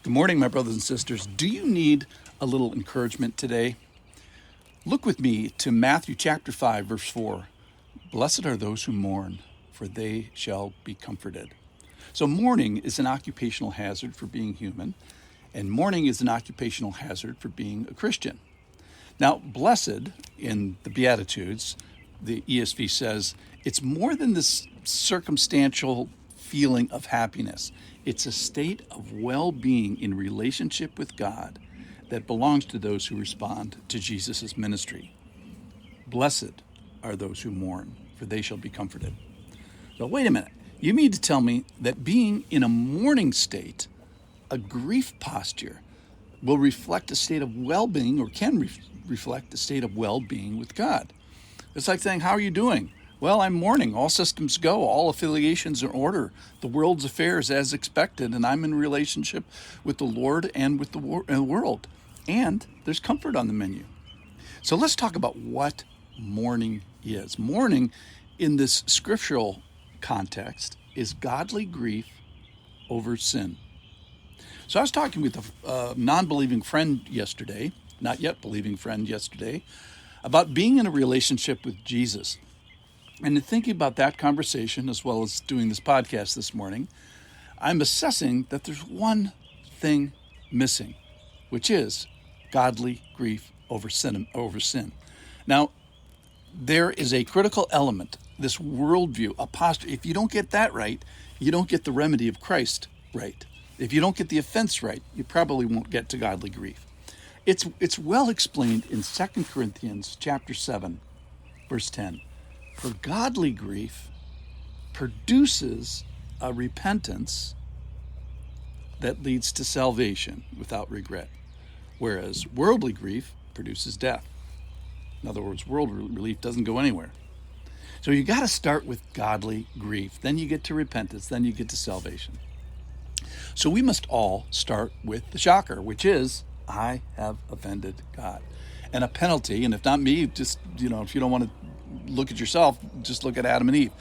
Good morning, my brothers and sisters. Do you need a little encouragement today? Look with me to Matthew chapter 5, verse 4. Blessed are those who mourn, for they shall be comforted. So mourning is an occupational hazard for being human, and mourning is an occupational hazard for being a Christian. Now, blessed in the beatitudes, the ESV says, it's more than this circumstantial feeling of happiness. It's a state of well-being in relationship with God that belongs to those who respond to Jesus' ministry. Blessed are those who mourn, for they shall be comforted. So wait a minute. You mean to tell me that being in a mourning state, a grief posture, will reflect a state of well-being, or can reflect a state of well-being with God? It's like saying, how are you doing? Well, I'm mourning. All systems go. All affiliations are in order. The world's affairs as expected, and I'm in relationship with the Lord and with the world. And there's comfort on the menu. So let's talk about what mourning is. Mourning, in this scriptural context, is godly grief over sin. So I was talking with a non-believing friend yesterday, not yet believing friend yesterday, about being in a relationship with Jesus. And in thinking about that conversation, as well as doing this podcast this morning, I'm assessing that there's one thing missing, which is godly grief over sin. Now, there is a critical element, this worldview, a posture. If you don't get that right, you don't get the remedy of Christ right. If you don't get the offense right, you probably won't get to godly grief. It's well explained in 2 Corinthians chapter 7, verse 10. For godly grief produces a repentance that leads to salvation without regret, whereas worldly grief produces death. In other words, worldly relief doesn't go anywhere. So you got to start with godly grief. Then you get to repentance. Then you get to salvation. So we must all start with the shocker, which is, I have offended God. And a penalty, and if not me, just, if you don't want to look at yourself, just look at Adam and Eve.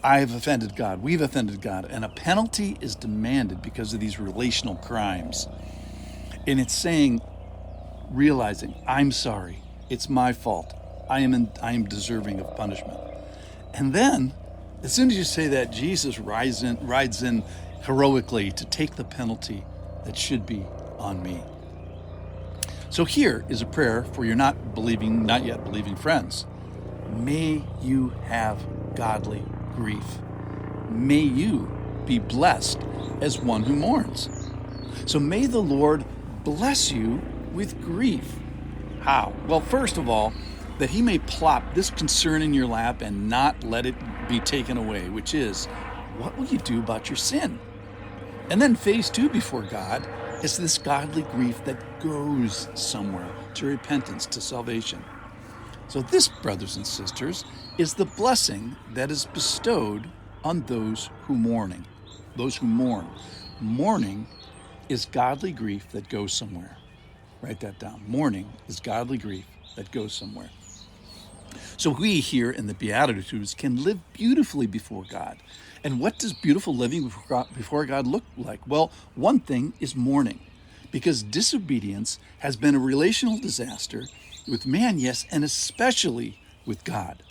I have offended God. We've offended God. And a penalty is demanded because of these relational crimes. And it's saying, realizing, I'm sorry. It's my fault. I am deserving of punishment. And then, as soon as you say that, Jesus rides in heroically to take the penalty that should be on me. So here is a prayer for your not yet believing friends. May you have godly grief. May you be blessed as one who mourns. So may the Lord bless you with grief. How? Well, first of all, that he may plop this concern in your lap and not let it be taken away, which is, what will you do about your sin? And then phase 2 before God is this godly grief that goes somewhere to repentance, to salvation. So this, brothers and sisters, is the blessing that is bestowed on those who mourn. Mourning is godly grief that goes somewhere. Write that down. Mourning is godly grief that goes somewhere. So we here in the Beatitudes can live beautifully before God. And what does beautiful living before God look like? Well, one thing is mourning, because disobedience has been a relational disaster with man, yes, and especially with God.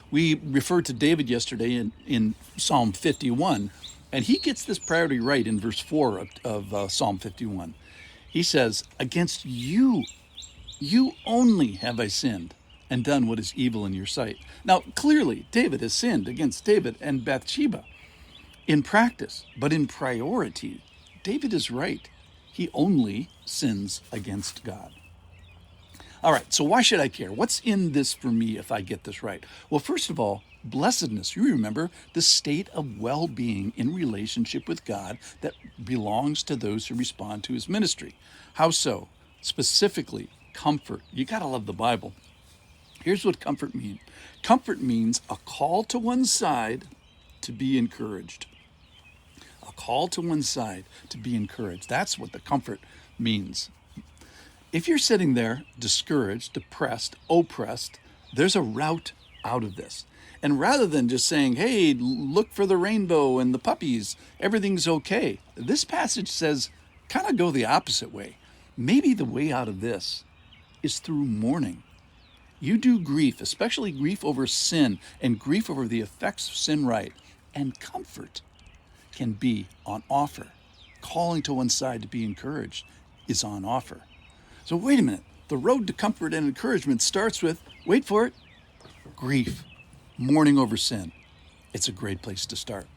We referred to David yesterday in Psalm 51, and he gets this priority right in verse 4 of Psalm 51. He says, against you only have I sinned and done what is evil in your sight. Now, clearly, David has sinned against David and Bathsheba in practice, but in priority, David is right. He only sins against God. All right, so why should I care? What's in this for me if I get this right? Well, first of all, blessedness. You remember the state of well-being in relationship with God that belongs to those who respond to his ministry. How so? Specifically, comfort. You got to love the Bible. Here's what comfort means. Comfort means a call to one side to be encouraged. A call to one side to be encouraged. That's what the comfort means. If you're sitting there discouraged, depressed, oppressed, there's a route out of this. And rather than just saying, hey, look for the rainbow and the puppies, everything's okay, this passage says, kind of go the opposite way. Maybe the way out of this is through mourning. You do grief, especially grief over sin and grief over the effects of sin, right? And comfort can be on offer. Calling to one side to be encouraged is on offer. So wait a minute. The road to comfort and encouragement starts with, wait for it, grief, mourning over sin. It's a great place to start.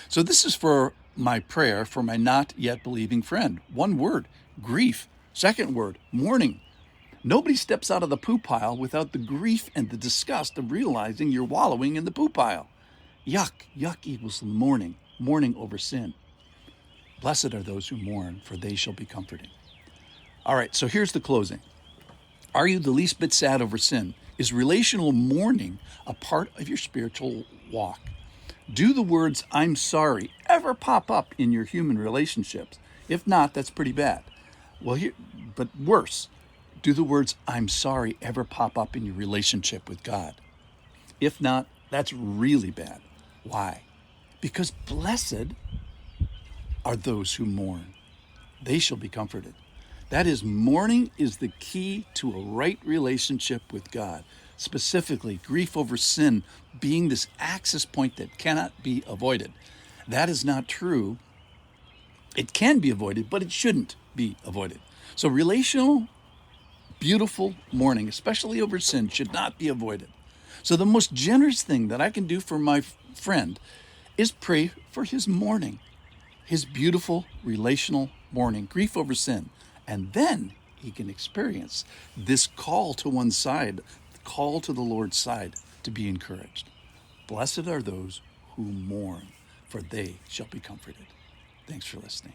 So this is for my prayer for my not yet believing friend. One word, grief. Second word, mourning. Nobody steps out of the poo pile without the grief and the disgust of realizing you're wallowing in the poo pile. Yuck. Yuck equals mourning. Mourning over sin. Blessed are those who mourn, for they shall be comforted. All right, so here's the closing. Are you the least bit sad over sin? Is relational mourning a part of your spiritual walk? Do the words, I'm sorry, ever pop up in your human relationships? If not, that's pretty bad. But worse, do the words, I'm sorry, ever pop up in your relationship with God? If not, that's really bad. Why? Because blessed are those who mourn. They shall be comforted. That is, mourning is the key to a right relationship with God. Specifically, grief over sin being this access point that cannot be avoided. That is not true. It can be avoided, but it shouldn't be avoided. So relational, beautiful mourning, especially over sin, should not be avoided. So the most generous thing that I can do for my friend is pray for his mourning, his beautiful relational mourning, grief over sin. And then he can experience this call to one side, call to the Lord's side to be encouraged. Blessed are those who mourn, for they shall be comforted. Thanks for listening.